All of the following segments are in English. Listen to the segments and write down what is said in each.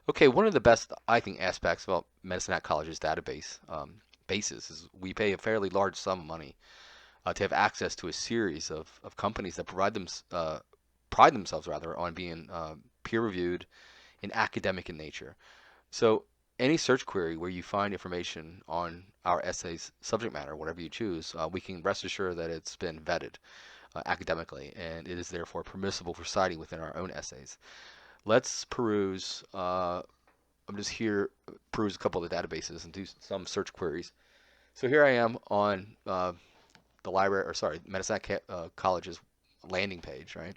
Okay, one of the best, I think, aspects about Medicine at College's database basis is we pay a fairly large sum of money to have access to a series of companies that pride themselves rather on being peer reviewed and academic in nature. So any search query where you find information on our essay's subject matter, whatever you choose, we can rest assured that it's been vetted academically, and it is therefore permissible for citing within our own essays. Let's peruse. I'm just here peruse a couple of the databases and do some search queries. So here I am on the library, or sorry, Medicine College's landing page, right?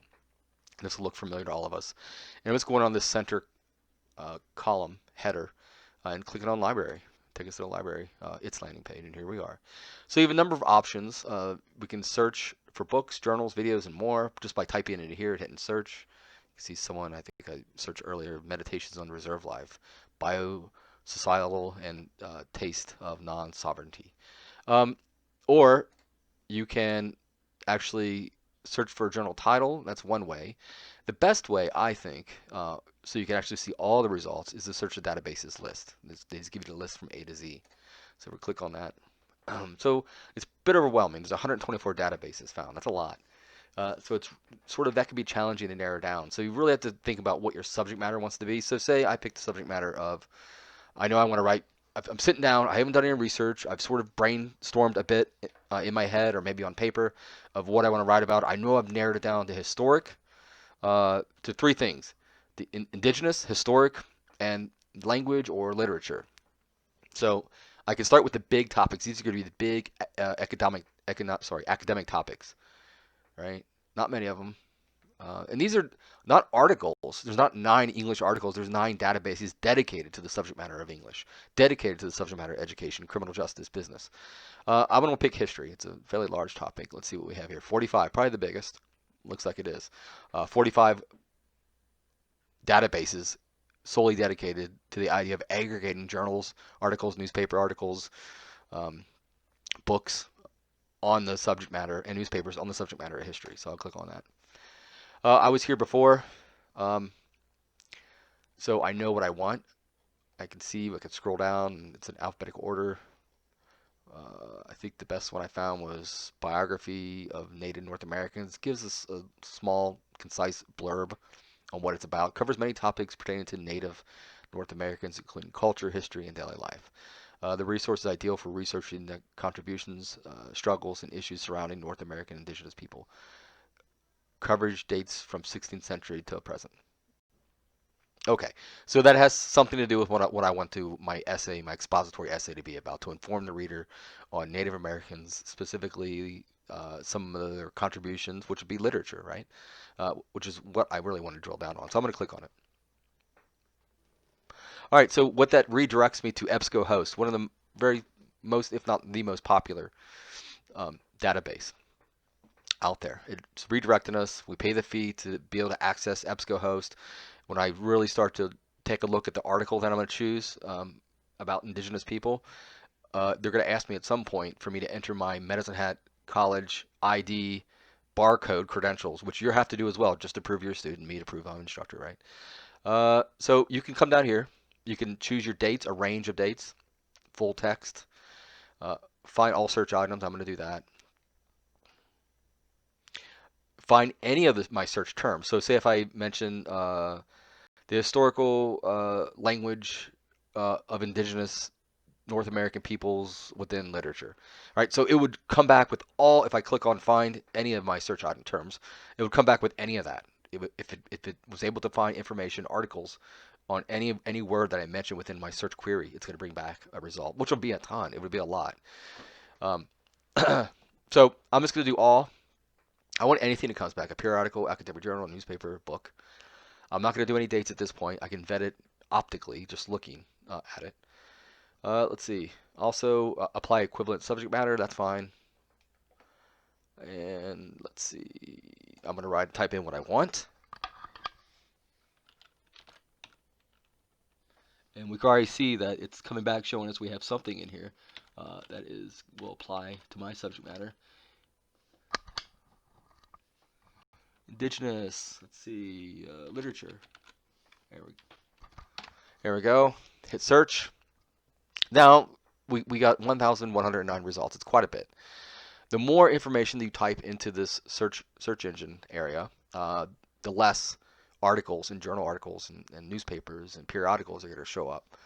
This will look familiar to all of us. And let's go on this center column header and click it on library. Take us to the library, its landing page, and here we are. So you have a number of options. We can search for books, journals, videos, and more just by typing it in here and hitting search. You see someone, I think I searched earlier, Meditations on Reserve Life, Bio, Societal, and Taste of Non-Sovereignty. Um, or you can actually search for a journal title. That's one way. The best way, I think, so you can actually see all the results, is to search the databases list. They just give you the list from A to Z. So we click on that. So it's a bit overwhelming. There's 124 databases found. That's a lot. So it's sort of that can be challenging to narrow down. So you really have to think about what your subject matter wants to be. So say I picked the subject matter of I know I want to write. I'm sitting down. I haven't done any research. I've sort of brainstormed a bit in my head or maybe on paper of what I want to write about. I know I've narrowed it down to historic, to three things: the indigenous, historic, and language or literature. So I can start with the big topics. These are going to be the big academic topics, right? Not many of them. And these are not articles. There's not 9 English articles. There's 9 databases dedicated to the subject matter of English, dedicated to the subject matter of education, criminal justice, business. I'm going to pick history. It's a fairly large topic. Let's see what we have here. 45, probably the biggest. Looks like it is. 45 databases solely dedicated to the idea of aggregating journals, articles, newspaper articles, um, books on the subject matter, and newspapers on the subject matter of history. So I'll click on that. I was here before. Um, So I know what I want. I can see, I can scroll down, and it's in alphabetical order. I think the best one I found was Biography of Native North Americans. It gives us a small, concise blurb on what it's about. Covers many topics pertaining to Native North Americans, including culture, history, and daily life. The resource is ideal for researching the contributions, struggles, and issues surrounding North American indigenous people. Coverage dates from 16th century till present. Okay, so that has something to do with what I want to my essay, my expository essay to be about, to inform the reader on Native Americans, specifically some of their contributions, which would be literature, right? Which is what I really want to drill down on. So I'm going to click on it. All right, so what that redirects me to EBSCO Host, one of the very most, if not the most popular database out there. It's redirecting us. We pay the fee to be able to access EBSCO Host. When I really start to take a look at the article that I'm going to choose about indigenous people, they're going to ask me at some point for me to enter my Medicine Hat College ID barcode credentials, which you have to do as well, just to prove you're a student, me to prove I'm an instructor, right? So you can come down here. You can choose your dates, a range of dates, full text, uh, find all search items. I'm going to do that. Find any of my search terms. So say if I mention the historical language of indigenous North American peoples within literature, right? So it would come back with all, if I click on find any of my search item terms, it would come back with any of that. If it was able to find information, articles on any word that I mentioned within my search query, it's going to bring back a result, which will be a ton. It would be a lot. Um, so I'm just going to do all. I want anything that comes back, a periodical, academic journal, newspaper, book. I'm not going to do any dates at this point. I can vet it optically, just looking at it. Let's see. Also, apply equivalent subject matter. That's fine. And let's see. I'm going to type in what I want. And we can already see that it's coming back showing us we have something in here that will apply to my subject matter. Indigenous, let's see, literature. There Here we go. Hit search. Now we got 1,109 results. It's quite a bit. The more information that you type into this search engine area, the less articles and journal articles and newspapers and periodicals are going to show up.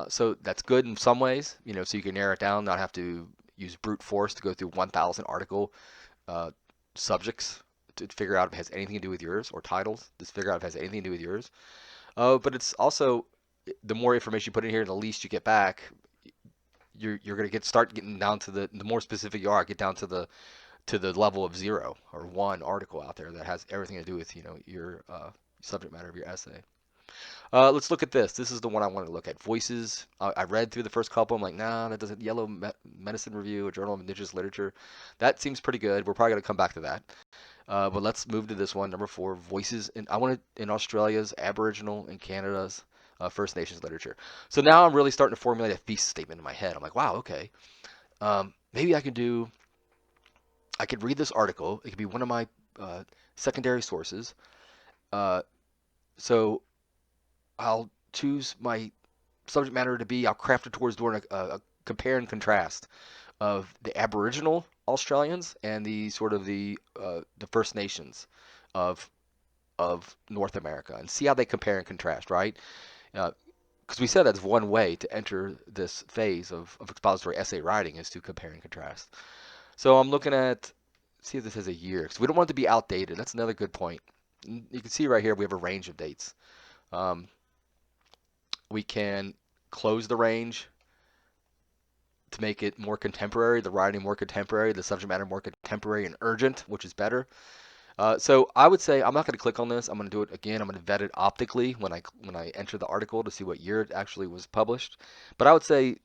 So that's good in some ways, so you can narrow it down, not have to use brute force to go through 1,000 article subjects to figure out if it has anything to do with yours, or titles to figure out if it has anything to do with yours. But it's also, the more information you put in here, the least you get back. You're going to start getting down to the more specific you are, get down to the level of 0 or 1 article out there that has everything to do with your subject matter of your essay. Let's look at this. This is the one I wanted to look at. Voices. I read through the first couple. I'm like, nah, that doesn't. Yellow Medicine Review, a Journal of Indigenous Literature. That seems pretty good. We're probably going to come back to that. But let's move to this one, number 4. Voices. I wanted in Australia's Aboriginal and Canada's First Nations literature. So now I'm really starting to formulate a thesis statement in my head. I'm like, wow, okay. Maybe I could read this article. It could be one of my secondary sources. So I'll choose my subject matter to be, I'll craft it towards doing a compare and contrast of the Aboriginal Australians and the sort of the First Nations of North America, and see how they compare and contrast, right? Because we said that's one way to enter this phase of expository essay writing, is to compare and contrast. So I'm looking at, see if this has a year, because we don't want it to be outdated. That's another good point. You can see right here we have a range of dates. We can close the range to make it more contemporary, the writing more contemporary, the subject matter more contemporary and urgent, which is better. So I would say I'm not going to click on this. I'm going to do it again. I'm going to vet it optically when I enter the article to see what year it actually was published. But I would say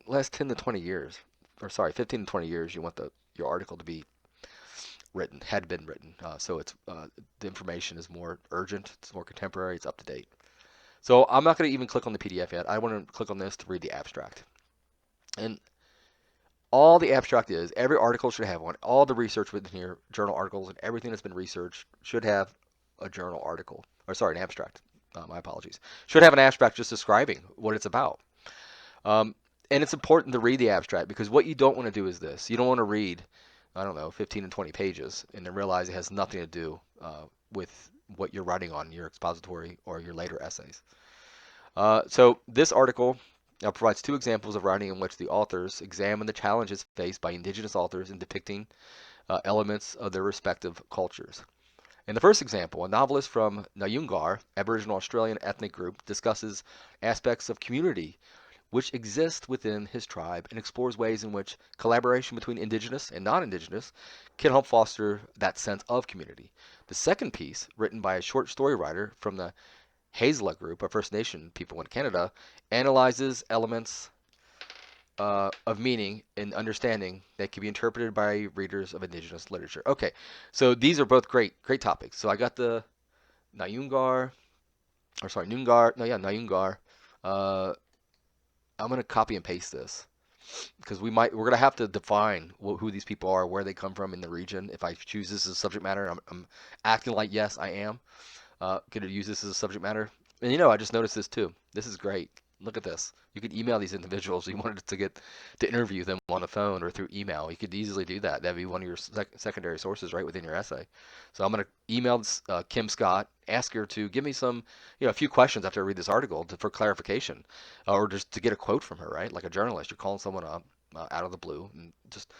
last 10 to 20 years, or sorry, 15 to 20 years, you want your article to be written, had been written. So it's the information is more urgent, it's more contemporary, it's up to date. So I'm not going to even click on the PDF yet. I want to click on this to read the abstract. And all the abstract is, every article should have one. All the research within here, journal articles, and everything that's been researched should have a journal article. Or sorry, an abstract. My apologies. Should have an abstract just describing what it's about. And it's important to read the abstract, because what you don't want to do is this. You don't want to read, I don't know, 15 and 20 pages and then realize it has nothing to do with what you're writing on your expository or your later essays. So this article provides 2 examples of writing in which the authors examine the challenges faced by Indigenous authors in depicting elements of their respective cultures. In the first example, a novelist from Nyungar, Aboriginal Australian ethnic group, discusses aspects of community which exist within his tribe and explores ways in which collaboration between Indigenous and non-Indigenous can help foster that sense of community. The second piece, written by a short story writer from the Haisla group, a First Nation people in Canada, analyzes elements of meaning and understanding that can be interpreted by readers of Indigenous literature. Okay, so these are both great topics. So I got the Nyungar. I'm going to copy and paste this, because we're going to have to define who these people are, where they come from in the region. If I choose this as a subject matter, I'm acting like, yes, I am going to use this as a subject matter. And I just noticed this too. This is great. Look at this. You could email these individuals. You wanted to interview them on the phone or through email. You could easily do that. That'd be one of your secondary sources right within your essay. So I'm going to email Kim Scott, ask her to give me a few questions after I read this article for clarification, or just to get a quote from her, right? Like a journalist, you're calling someone up out of the blue and just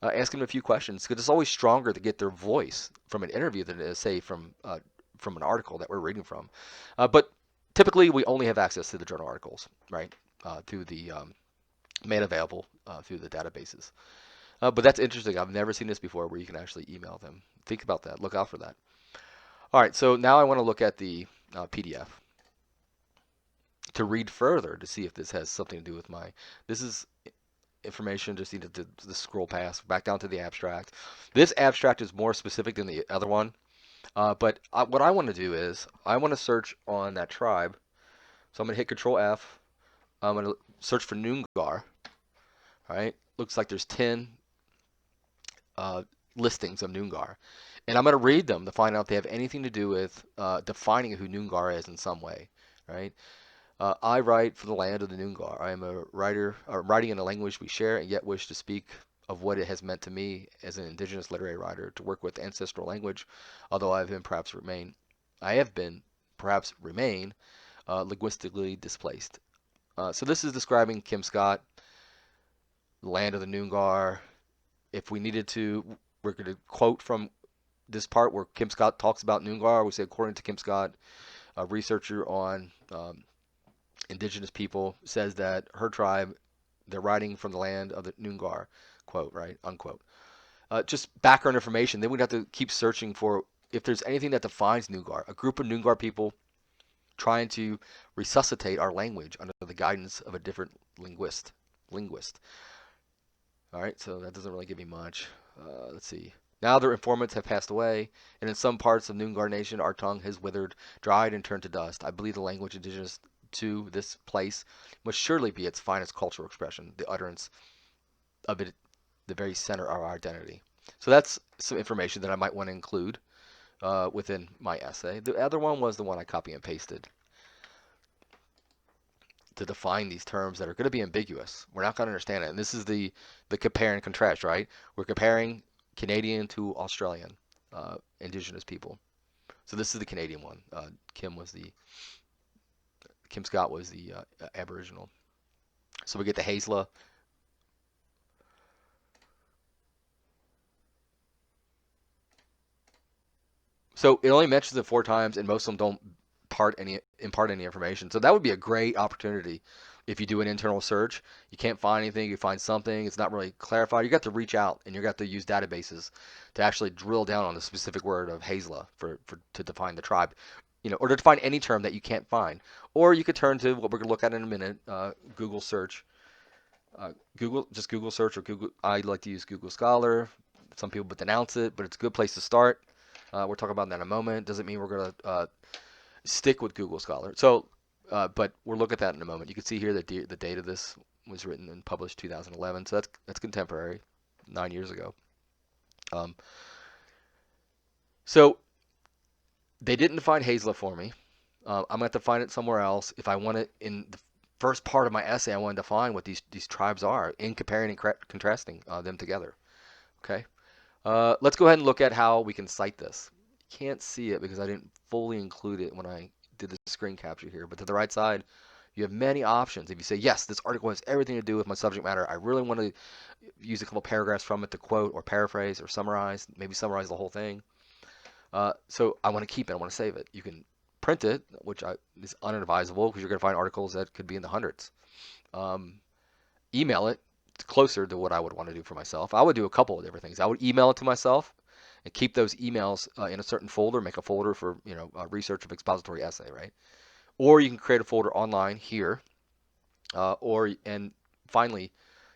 ask them a few questions, because it's always stronger to get their voice from an interview than it is, say, from an article that we're reading from. But typically, we only have access to the journal articles, right, through the made available through the databases. But that's interesting. I've never seen this before, where you can actually email them. Think about that. Look out for that. All right, so now I want to look at the PDF to read further to see if this has something to do with this is information, just needed to scroll past, back down to the abstract. This abstract is more specific than the other one. But what I want to do is I want to search on that tribe. So I'm going to hit Control F. I'm going to search for Noongar. All right. Looks like there's 10 listings of Noongar. And I'm going to read them to find out if they have anything to do with defining who Noongar is in some way. Right. I write for the land of the Noongar. I am a writer, writing in a language we share, and yet wish to speak of what it has meant to me as an indigenous literary writer to work with ancestral language, although I have been perhaps remain linguistically displaced. So this is describing Kim Scott, the land of the Noongar. If we needed to, we're going to quote from this part where Kim Scott talks about Noongar. We say, according to Kim Scott, a researcher on indigenous people, says that her tribe, they're writing from the land of the Noongar, quote, right, unquote. Just background information. Then we'd have to keep searching for if there's anything that defines Noongar, a group of Noongar people trying to resuscitate our language under the guidance of a different linguist. All right, so that doesn't really give me much. Let's see. Now their informants have passed away, and in some parts of Noongar Nation, our tongue has withered, dried, and turned to dust. I believe the language indigenous to this place must surely be its finest cultural expression, the utterance of it, the very center of our identity. So that's some information that I might want to include within my essay. The other one was the one I copy and pasted to define these terms that are going to be ambiguous. We're not going to understand it. And this is the compare and contrast, right? We're comparing Canadian to Australian indigenous people. So this is the Canadian one. Kim Scott was the Aboriginal. So we get the Haisla. So it only mentions it 4 times, and most of them don't impart any information. So that would be a great opportunity if you do an internal search. You can't find anything, you find something, it's not really clarified. You got to reach out and you got to use databases to actually drill down on the specific word of Haisla to define the tribe, or to define any term that you can't find. Or you could turn to what we're going to look at in a minute, Google search. Google search or Google. I like to use Google Scholar. Some people would denounce it, but it's a good place to start. We'll talk about that in a moment. Doesn't mean we're going to stick with Google Scholar. So, but we'll look at that in a moment. You can see here that the date of this was written and published 2011. So that's contemporary, 9 years ago. So they didn't define Haisla for me. I'm going to have to find it somewhere else. If I want it in the first part of my essay, I want to define what these tribes are in comparing and contrasting them together. Okay. Let's go ahead and look at how we can cite this. You can't see it because I didn't fully include it when I did the screen capture here, but to the right side, you have many options. If you say, yes, this article has everything to do with my subject matter, I really want to use a couple paragraphs from it to quote or paraphrase or summarize, maybe summarize the whole thing. So I want to keep it, I want to save it. You can print it, which is unadvisable because you're going to find articles that could be in the hundreds. Email it. It's closer to what I would want to do for myself. I would do a couple of different things. I would email it to myself and keep those emails in a certain folder, make a folder for research of expository essay, right? Or you can create a folder online here, and finally,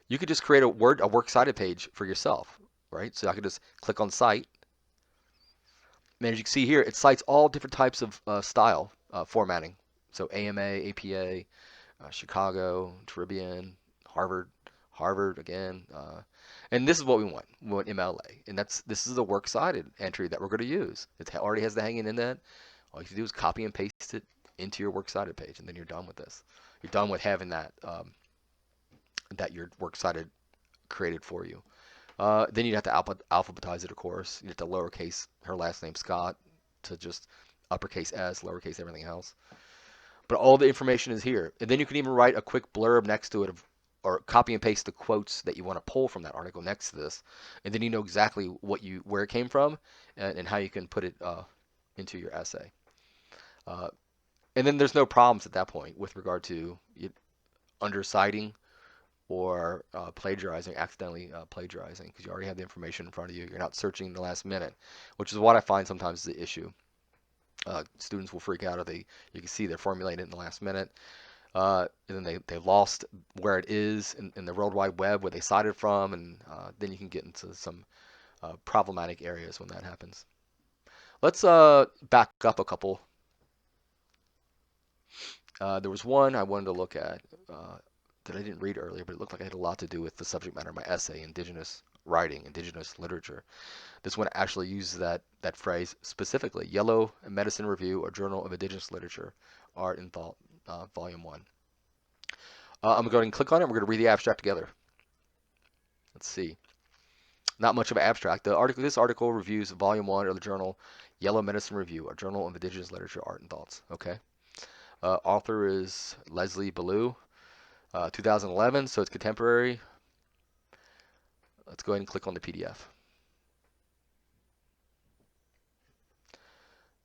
you could just create a works cited page for yourself, right? So I could just click on cite, and as you can see here, it cites all different types of style formatting. So AMA, APA, Chicago, Tribune, Harvard again, and this is what we want. We want MLA, and this is the works cited entry that we're going to use. It already has the hanging indent. All you have to do is copy and paste it into your works cited page, and then you're done with this. You're done with having that your works cited created for you. Then you'd have to alphabetize it, of course. You have to lowercase her last name Scott to just uppercase S, lowercase everything else. But all the information is here, and then you can even write a quick blurb next to it or copy and paste the quotes that you want to pull from that article next to this, and then you know exactly where it came from and how you can put it into your essay. And then there's no problems at that point with regard to underciting or plagiarizing, accidentally plagiarizing, because you already have the information in front of you. You're not searching the last minute, which is what I find sometimes is the issue. Students will freak out if you can see they're formulating it in the last minute. And then they lost where it is in the World Wide Web where they cited from, and then you can get into some problematic areas when that happens. Let's back up a couple. There was one I wanted to look at that I didn't read earlier, but it looked like it had a lot to do with the subject matter of my essay, indigenous writing, indigenous literature. This one actually uses that phrase specifically: Yellow Medicine Review, or Journal of Indigenous Literature, Art and Thought. Volume 1. I'm going to go ahead and click on it. We're going to read the abstract together. Let's see. Not much of an abstract. This article reviews Volume 1 of the journal Yellow Medicine Review, a journal of indigenous literature, art, and thoughts. Okay. Author is Leslie Ballou, 2011, so it's contemporary. Let's go ahead and click on the PDF.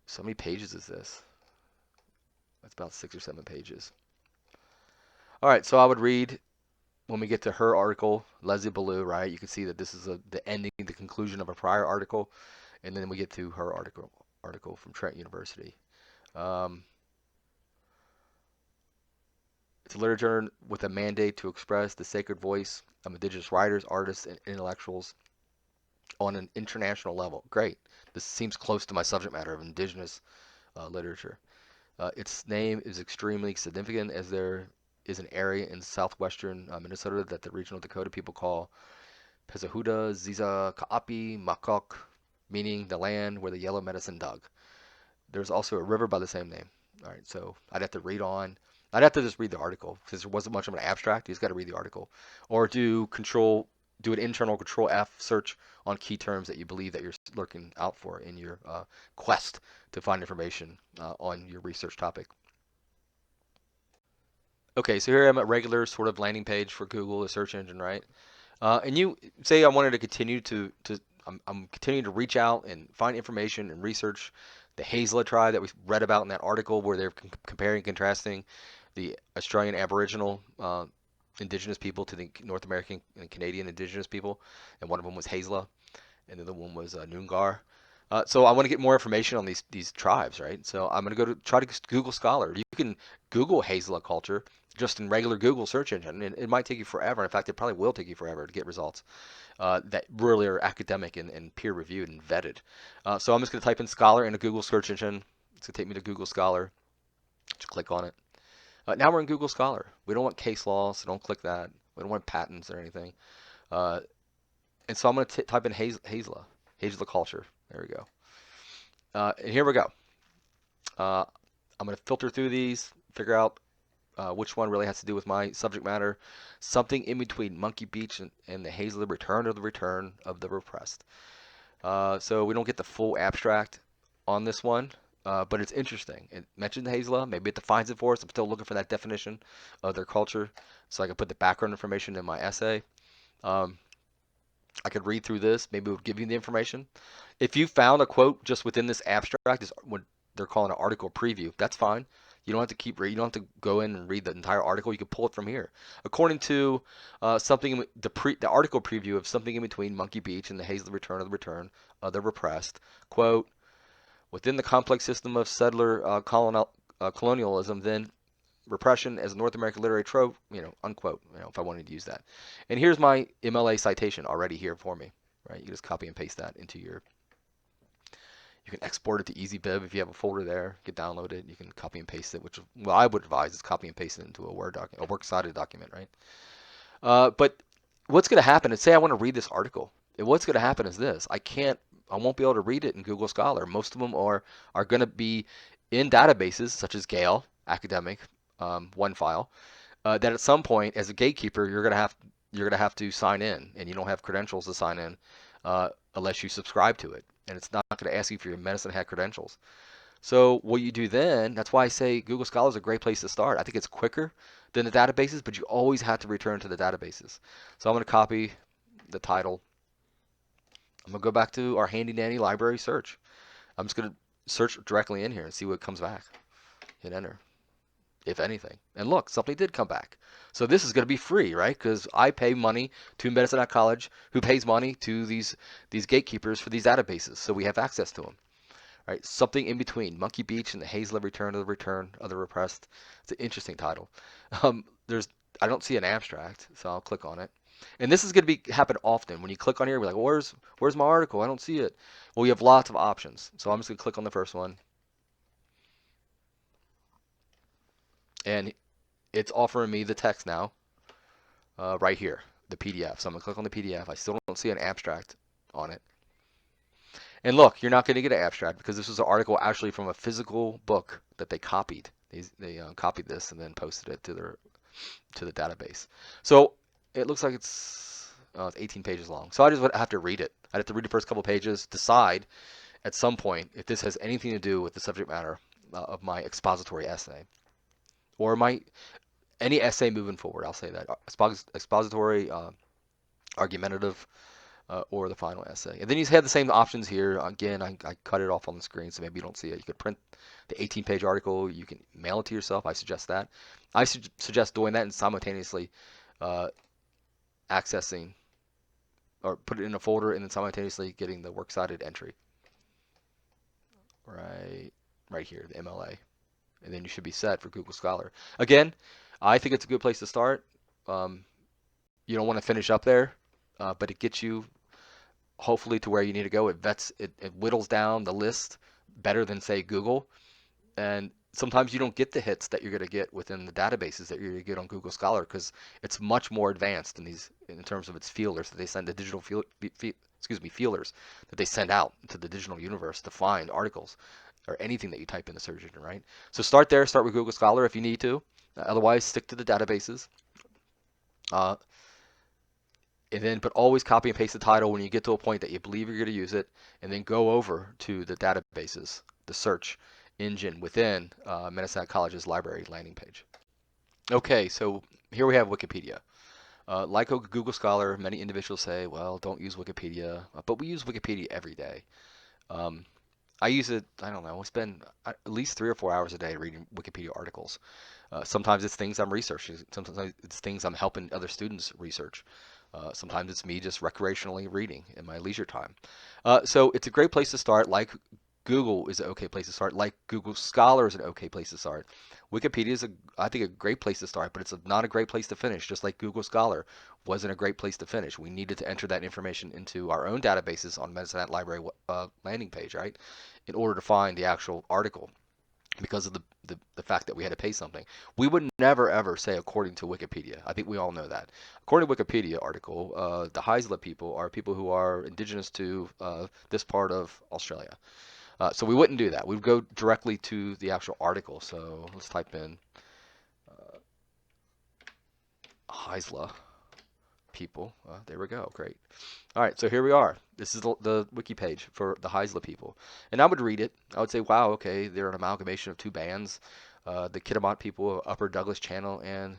So many pages is this? That's about 6 or 7 pages. All right, so I would read when we get to her article, Leslie Ballou, right? You can see that this is the ending, the conclusion of a prior article, and then we get to her article from Trent University. It's a literature with a mandate to express the sacred voice of indigenous writers, artists, and intellectuals on an international level. Great. This seems close to my subject matter of indigenous literature. Its name is extremely significant as there is an area in southwestern Minnesota that the regional Dakota people call Pezahuda Ziza Kaapi Makok, meaning the land where the yellow medicine dug. There's also a river by the same name. All right, so I'd have to read on. I'd have to just read the article because there wasn't much of an abstract. You just got to read the article, or do an internal Control F search on key terms that you believe that you're looking out for in your quest to find information on your research topic. Okay, so here I'm at regular sort of landing page for Google, the search engine, right? And you say I wanted to continue I'm continuing to reach out and find information and research the Haisla tribe that we read about in that article where they're comparing and contrasting the Australian Aboriginal indigenous people to the North American and Canadian indigenous people, and one of them was Haisla, and the other one was Noongar. So I want to get more information on these tribes, right? So I'm going to try to Google Scholar. You can Google Haisla culture just in regular Google search engine, and it might take you forever. In fact, it probably will take you forever to get results that really are academic and peer reviewed and vetted. So I'm just going to type in Scholar in a Google search engine. It's going to take me to Google Scholar. Just click on it. Now we're in Google Scholar. We don't want case law, so don't click that. We don't want patents or anything. And so I'm going to type in Haisla culture. There we go. And here we go. I'm going to filter through these, figure out which one really has to do with my subject matter. Something in between Monkey Beach and the Haisla return of the repressed. So we don't get the full abstract on this one, but it's interesting. It mentions Haisla. Maybe it defines it for us. I'm still looking for that definition of their culture so I can put the background information in my essay. I could read through this. Maybe it would give you the information. If you found a quote just within this abstract, is what they're calling an article preview. That's fine. You don't have to keep reading. You don't have to go in and read the entire article. You can pull it from here. According to the article preview of Something in Between Monkey Beach and the Haisla Return of the Repressed, quote, within the complex system of settler colonialism, then repression as a North American literary trope, unquote, if I wanted to use that. And here's my MLA citation already here for me, right? You can just copy and paste that into you can export it to EasyBib if you have a folder there. You can download it. You can copy and paste it, which I would advise is copy and paste it into a Word document, a works-cited document, right? But what's going to happen is, say I want to read this article. What's going to happen is this. I won't be able to read it in Google Scholar. Most of them are going to be in databases such as Gale, academic, one file, that at some point as a gatekeeper you're gonna have to sign in, and you don't have credentials to sign in unless you subscribe to it, and it's not going to ask you for your Medicine Hat credentials. So what you do then, that's why I say Google Scholar is a great place to start. I think it's quicker than the databases, but you always have to return to the databases. So I'm going to copy the title. I'm going to go back to our handy dandy library search. I'm just going to search directly in here and see what comes back. Hit enter, if anything. And look, something did come back. So this is going to be free, right? Because I pay money to Medicine Hat College, who pays money to these gatekeepers for these databases, so we have access to them. Right? Something in between Monkey Beach and the Haisla Return of the Repressed. It's an interesting title. I don't see an abstract, so I'll click on it. And this is going to happen often. When you click on here, you're like, well, where's my article? I don't see it. Well, you have lots of options. So I'm just going to click on the first one. And it's offering me the text now, right here, the PDF. So I'm going to click on the PDF. I still don't see an abstract on it. And look, you're not going to get an abstract because this was an article actually from a physical book that they copied. They copied this and then posted it to the database. So it looks like it's 18 pages long. So I just would have to read it. I'd have to read the first couple pages, decide at some point if this has anything to do with the subject matter of my expository essay or my any essay moving forward. I'll say that expository, argumentative, or the final essay. And then you have the same options here. Again, I cut it off on the screen, so maybe you don't see it. You could print the 18-page article. You can mail it to yourself. I suggest that. I suggest doing that and simultaneously uh, accessing or put it in a folder and then simultaneously getting the works cited entry right here, the MLA. And then you should be set for Google Scholar. Again, I think it's a good place to start. Um, you don't want to finish up there, but it gets you hopefully to where you need to go. It whittles down the list better than say Google. And sometimes you don't get the hits that you're going to get within the databases that you're going to get on Google Scholar because it's much more advanced in terms of its feelers that they send the digital feelers that they send out to the digital universe to find articles or anything that you type in the search engine, right? So start there. Start with Google Scholar if you need to. Otherwise, stick to the databases. Uh, but always copy and paste the title when you get to a point that you believe you're going to use it, and then go over to the databases, the search engine within Medicine College's library landing page. Okay, so here we have Wikipedia. Like Google Scholar, many individuals say, well, don't use Wikipedia, but we use Wikipedia every day. Um, I use it, I don't know, I spend at least 3 or 4 hours a day reading Wikipedia articles. Sometimes it's things I'm researching. Sometimes it's things I'm helping other students research. Sometimes it's me just recreationally reading in my leisure time. So it's a great place to start. Like Google is an okay place to start. Like Google Scholar is an okay place to start. Wikipedia is, I think, a great place to start, but it's not a great place to finish. Just like Google Scholar wasn't a great place to finish. We needed to enter that information into our own databases on Medicine Library landing page, right, in order to find the actual article because of the fact that we had to pay something. We would never ever say according to Wikipedia. I think we all know that. According to Wikipedia article, the Haisla people are people who are indigenous to this part of Australia. So we wouldn't do that. We'd go directly to the actual article. So let's type in Haisla people. There we go. Great. All right, so here we are. This is the wiki page for the Haisla people. And I would read it. I would say, wow, okay, they're an amalgamation of two bands, the Kitimat people of Upper Douglas Channel and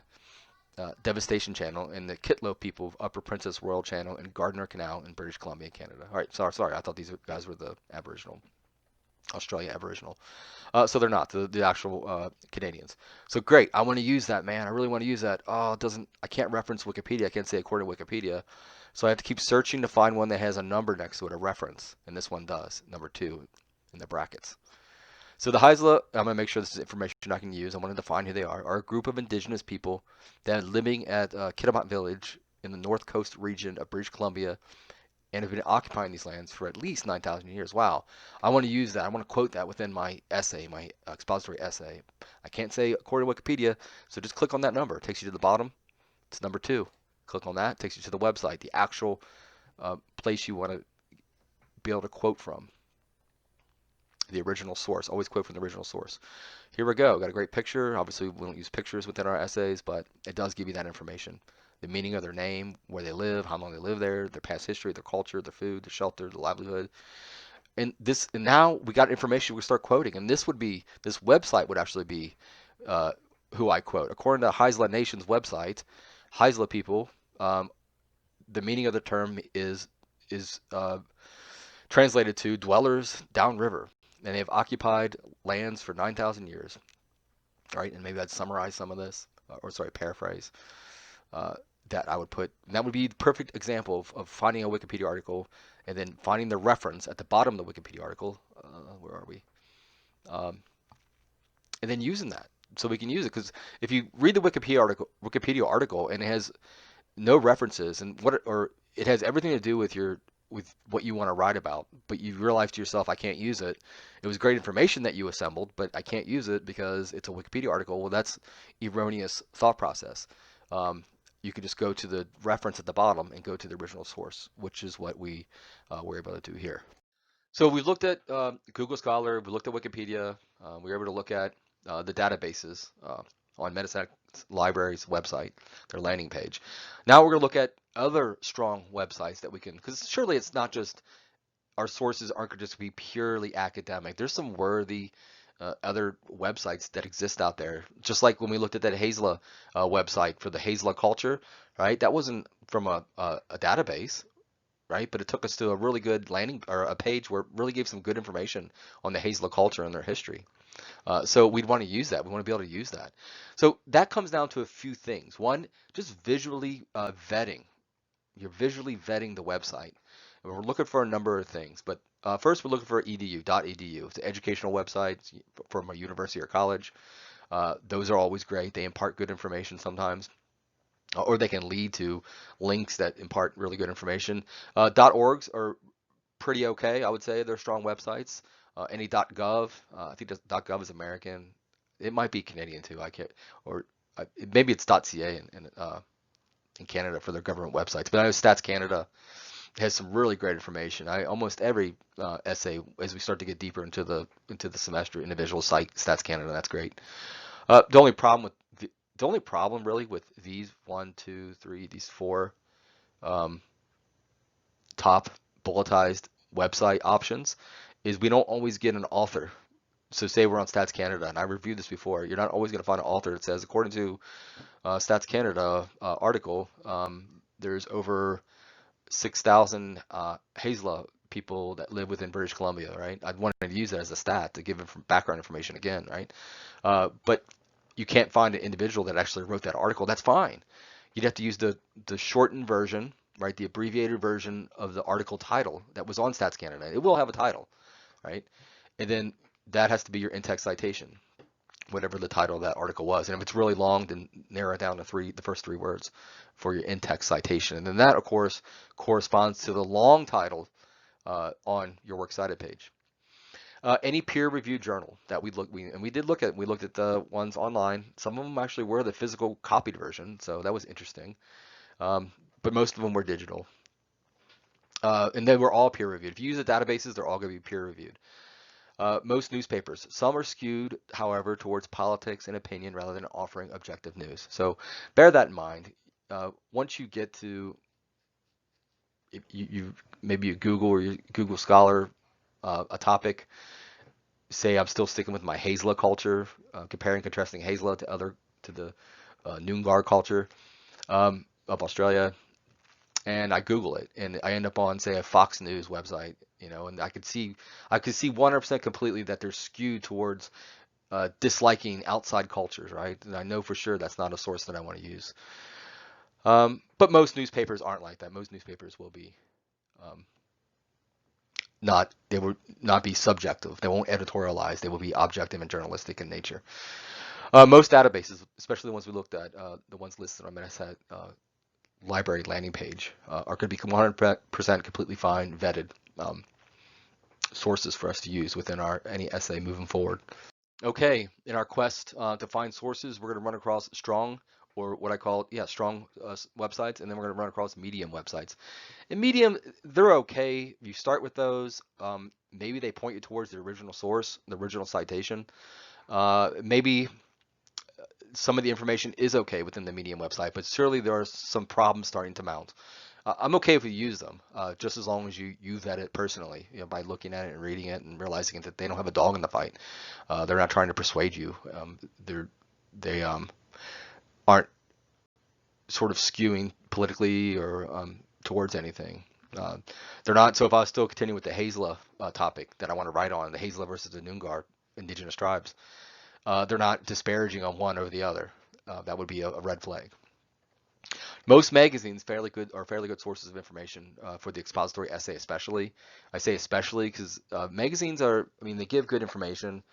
Devastation Channel, and the Kitlo people of Upper Princess Royal Channel and Gardner Canal in British Columbia, Canada. All right, sorry. I thought these guys were the Aboriginal, Australia Aboriginal. So they're not the actual Canadians. So great. I want to use that, man. I really want to use that. Oh, it doesn't. I can't reference Wikipedia. I can't say according to Wikipedia. So I have to keep searching to find one that has a number next to it, a reference. And this one does, number 2 in the brackets. So the Haisla, I'm going to make sure this is information I can use. I want to define who they are a group of indigenous people that are living at Kitimat Village in the north coast region of British Columbia and have been occupying these lands for at least 9,000 years. Wow. I want to use that. I want to quote that within my essay, my expository essay. I can't say according to Wikipedia, so just click on that number. It takes you to the bottom. It's number 2. Click on that. It takes you to the website, the actual place you want to be able to quote from. The original source. Always quote from the original source. Here we go. Got a great picture. Obviously, we don't use pictures within our essays, but it does give you that information. The meaning of their name, where they live, how long they live there, their past history, their culture, their food, their shelter, their livelihood. And now we got information we start quoting. And this website would actually be who I quote. According to Haisla Nation's website, Haisla people, the meaning of the term is translated to dwellers downriver. And they've occupied lands for 9,000 years. Right? And maybe I'd summarize some of this, paraphrase. That I would put. And that would be the perfect example of finding a Wikipedia article and then finding the reference at the bottom of the Wikipedia article. Where are we? And then using that so we can use it. Because if you read the Wikipedia article and it has no references and it has everything to do with what you want to write about, but you realize to yourself, I can't use it. It was great information that you assembled, but I can't use it because it's a Wikipedia article. Well, that's erroneous thought process. You could just go to the reference at the bottom and go to the original source, which is what we were able to do here. So we looked at Google Scholar, we looked at Wikipedia, we were able to look at the databases on Medicine Library's website, their landing page. Now we're going to look at other strong websites that we can, because surely it's not just our sources aren't just to be purely academic. There's some worthy other websites that exist out there. Just like when we looked at that Hazla website for the Hazla culture, right? That wasn't from a database, right? But it took us to a really good landing or a page where it really gave some good information on the Hazla culture and their history. So we'd want to use that. We want to be able to use that. So that comes down to a few things. One, just visually vetting. You're visually vetting the website. And we're looking for a number of things, but first we're looking for edu.edu. It's an educational website from a university or college. Those are always great. They impart good information sometimes, or they can lead to links that impart really good information. .orgs are pretty okay, I would say. They're strong websites. Any .gov, I think .gov is American. It might be Canadian too. I can't, or maybe it's .ca in Canada for their government websites. But I know Stats Canada has some really great information. Almost every essay, as we start to get deeper into the semester, individual site Stats Canada, that's great. The only problem really with these these four top bulletized website options is we don't always get an author. So say we're on Stats Canada, and I reviewed this before. You're not always going to find an author that says, according to Stats Canada article, there's over 6,000 Hazla people that live within British Columbia, right? I'd want to use that as a stat to give them background information again, right? But you can't find an individual that actually wrote that article. That's fine. You'd have to use the shortened version, right? The abbreviated version of the article title that was on Stats Canada. It will have a title, right? And then that has to be your in-text citation, whatever the title of that article was. And if it's really long, then narrow it down to the first three words for your in-text citation. And then that, of course, corresponds to the long title on your works cited page. Any peer-reviewed journal that we looked at the ones online. Some of them actually were the physical copied version, so that was interesting. But most of them were digital. And they were all peer-reviewed. If you use the databases, they're all going to be peer-reviewed. Most newspapers. Some are skewed, however, towards politics and opinion rather than offering objective news. So bear that in mind. Once you get to, if maybe you Google or you Google Scholar a topic, say I'm still sticking with my Hazla culture, comparing and contrasting Hazla to the Noongar culture of Australia, and I Google it, and I end up on, say, a Fox News website, and I could see 100% completely that they're skewed towards disliking outside cultures, right? And I know for sure that's not a source that I want to use. But most newspapers aren't like that. Most newspapers will be they will not be subjective. They won't editorialize. They will be objective and journalistic in nature. Most databases, especially the ones we looked at, the ones listed on Medicine Library landing page, are going to be 100% completely fine, vetted sources for us to use within any essay moving forward. Okay, in our quest to find sources, we're going to run across strong, or what I call, strong websites, and then we're going to run across medium websites. And medium, they're okay. You start with those. Maybe they point you towards the original source, the original citation. Maybe some of the information is okay within the medium website, but surely there are some problems starting to mount. I'm okay if you use them, just as long as you vet it personally, by looking at it and reading it and realizing that they don't have a dog in the fight. They're not trying to persuade you. They aren't sort of skewing politically or towards anything. They're not. So if I was still continuing with the Hazla topic that I want to write on, the Hazla versus the Noongar indigenous tribes, they're not disparaging on one over the other. That would be a red flag. Most magazines are fairly good sources of information for the expository essay, especially. I say especially because magazines they give good information.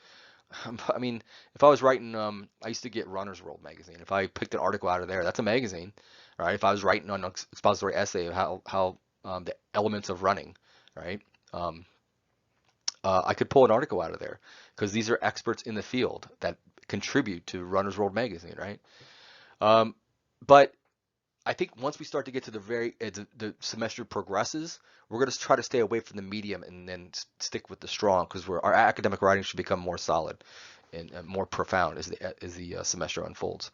If I was writing, I used to get Runner's World magazine. If I picked an article out of there, that's a magazine, right? If I was writing on an expository essay of how the elements of running, right? I could pull an article out of there because these are experts in the field that contribute to Runner's World magazine, right? But I think once we start to get to the semester progresses, we're going to try to stay away from the medium and then stick with the strong, because our academic writing should become more solid. and more profound as the semester unfolds.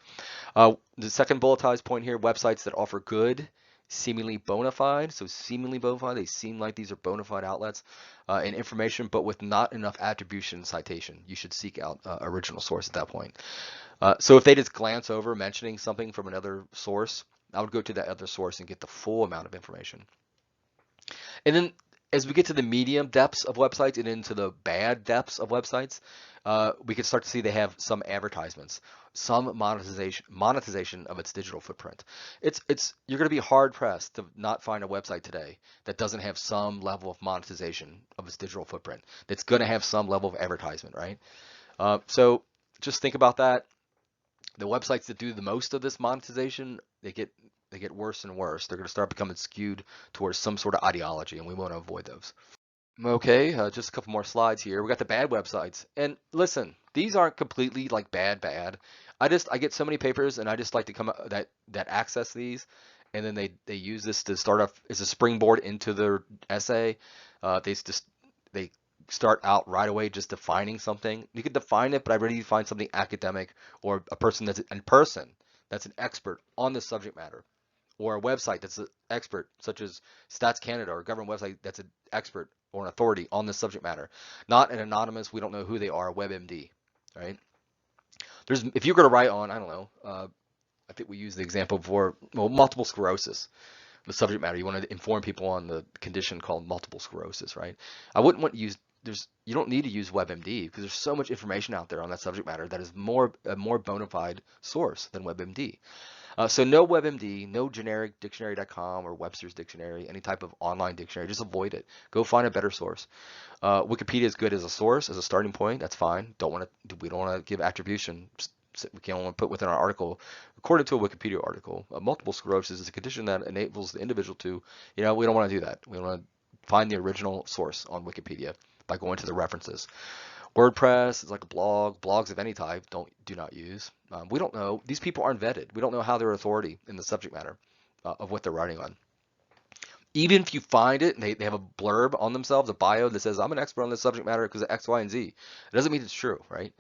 The second bulletized point here: websites that offer good, seemingly bona fide. So seemingly bona fide, they seem like these are bona fide outlets and information, but with not enough attribution and citation. You should seek out original source at that point. So if they just glance over mentioning something from another source, I would go to that other source and get the full amount of information. And then as we get to the medium depths of websites and into the bad depths of websites, we can start to see they have some advertisements, some monetization of its digital footprint. It's you're going to be hard pressed to not find a website today that doesn't have some level of monetization of its digital footprint. That's going to have some level of advertisement, right? So just think about that. The websites that do the most of this monetization, they get worse and worse. They're going to start becoming skewed towards some sort of ideology, and we want to avoid those. Okay, just a couple more slides here. We got the bad websites, and listen, these aren't completely like bad. I get so many papers, and I just like to come up that access these, and then they use this to start off as a springboard into their essay. They start out right away just defining something. You could define it, but I really find something academic or a person that's an expert on this subject matter, or a website that's an expert, such as Stats Canada, or a government website that's an expert or an authority on this subject matter, not an anonymous, we don't know who they are, WebMD, right? If you're going to write on, I don't know, I think we used the example before, well, multiple sclerosis, the subject matter. You want to inform people on the condition called multiple sclerosis, right? I wouldn't want to use you don't need to use WebMD because there's so much information out there on that subject matter that is a more bona fide source than WebMD. So no WebMD, no generic dictionary.com or Webster's Dictionary, any type of online dictionary. Just avoid it. Go find a better source. Wikipedia is good as a source, as a starting point. That's fine. We don't want to give attribution. We can't want to put within our article, according to a Wikipedia article, multiple sclerosis is a condition that enables the individual to, we don't want to do that. We want to find the original source on Wikipedia by going to the references. WordPress is like a blog. Blogs of any type do not use. We don't know. These people aren't vetted. We don't know how they're authority in the subject matter of what they're writing on. Even if you find it and they have a blurb on themselves, a bio that says, I'm an expert on this subject matter because of X, Y, and Z, it doesn't mean it's true, right?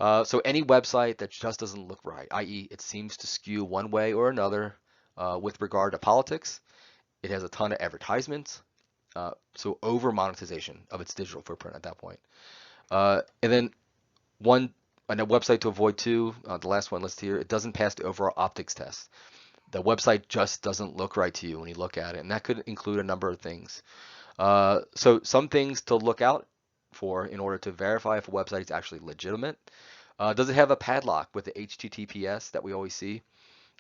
So any website that just doesn't look right, i.e. it seems to skew one way or another with regard to politics, it has a ton of advertisements, so over monetization of its digital footprint at that point. And then a website to avoid too, the last one listed here, it doesn't pass the overall optics test. The website just doesn't look right to you when you look at it, and that could include a number of things. So some things to look out for in order to verify if a website is actually legitimate. Does it have a padlock with the HTTPS that we always see?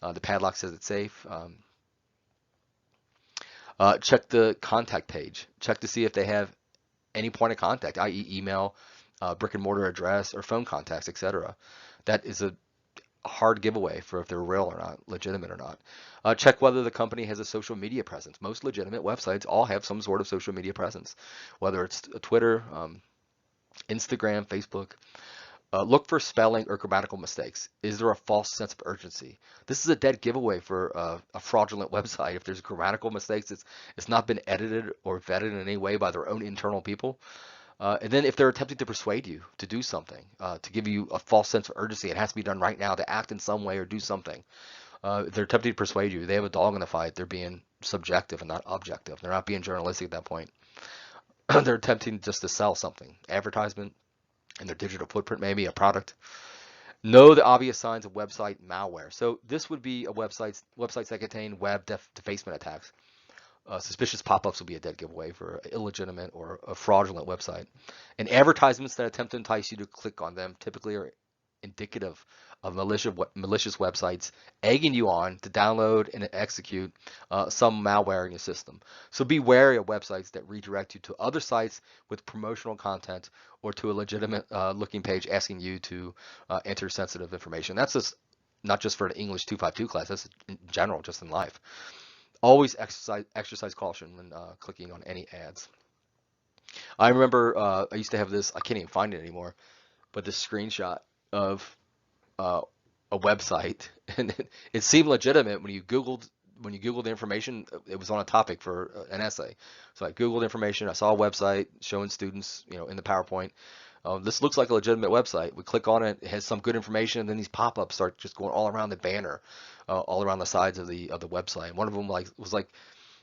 The padlock says it's safe. Check the contact page. Check to see if they have any point of contact, i.e. email, brick and mortar address, or phone contacts, etc. That is a hard giveaway for if they're real or not, legitimate or not. Check whether the company has a social media presence. Most legitimate websites all have some sort of social media presence, whether it's Twitter, Instagram, Facebook. Look for spelling or grammatical mistakes. Is there a false sense of urgency? This is a dead giveaway for a fraudulent website. If there's grammatical mistakes, it's not been edited or vetted in any way by their own internal people. And then if they're attempting to persuade you to do something, to give you a false sense of urgency, it has to be done right now, to act in some way or do something. If they're attempting to persuade you, they have a dog in the fight. They're being subjective and not objective. They're not being journalistic at that point. They're attempting just to sell something, advertisement, and their digital footprint, maybe a product. Know the obvious signs of website malware. So this would be websites that contain web defacement attacks. Suspicious pop-ups will be a dead giveaway for an illegitimate or a fraudulent website. And advertisements that attempt to entice you to click on them typically are indicative of malicious websites egging you on to download and execute some malware in your system. So be wary of websites that redirect you to other sites with promotional content or to a legitimate looking page asking you to enter sensitive information. That's not just for the English 252 class, that's in general, just in life. Always exercise caution when clicking on any ads. I remember I used to have this, I can't even find it anymore, but this screenshot of a website, and it seemed legitimate when you Googled the information. It was on a topic for an essay. So I Googled information, I saw a website showing students, in the PowerPoint, This looks like a legitimate website. We click on it, it has some good information, and then these pop-ups start just going all around the banner, all around the sides of the website. One of them was like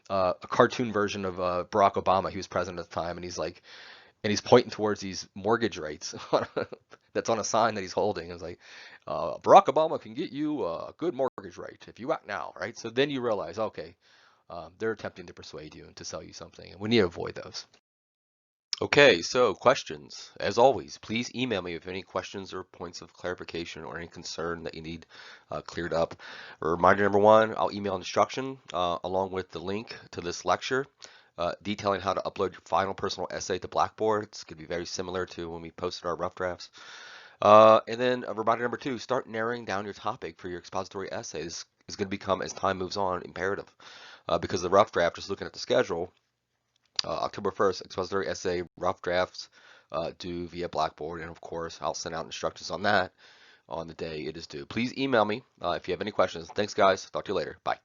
a cartoon version of Barack Obama. He was president at the time, and he's pointing towards these mortgage rates that's on a sign that he's holding. It's like Barack Obama can get you a good mortgage rate if you act now, right? So then you realize, okay, they're attempting to persuade you and to sell you something, and we need to avoid those. Okay, so questions. As always, please email me with any questions or points of clarification or any concern that you need cleared up. Reminder number one, I'll email instruction along with the link to this lecture detailing how to upload your final personal essay to Blackboard. It's going to be very similar to when we posted our rough drafts. And then reminder number two, start narrowing down your topic for your expository essay. This is going to become, as time moves on, imperative because the rough draft, just looking at the schedule, October 1st, expository essay, rough drafts due via Blackboard. And of course, I'll send out instructions on that on the day it is due. Please email me if you have any questions. Thanks, guys. Talk to you later. Bye.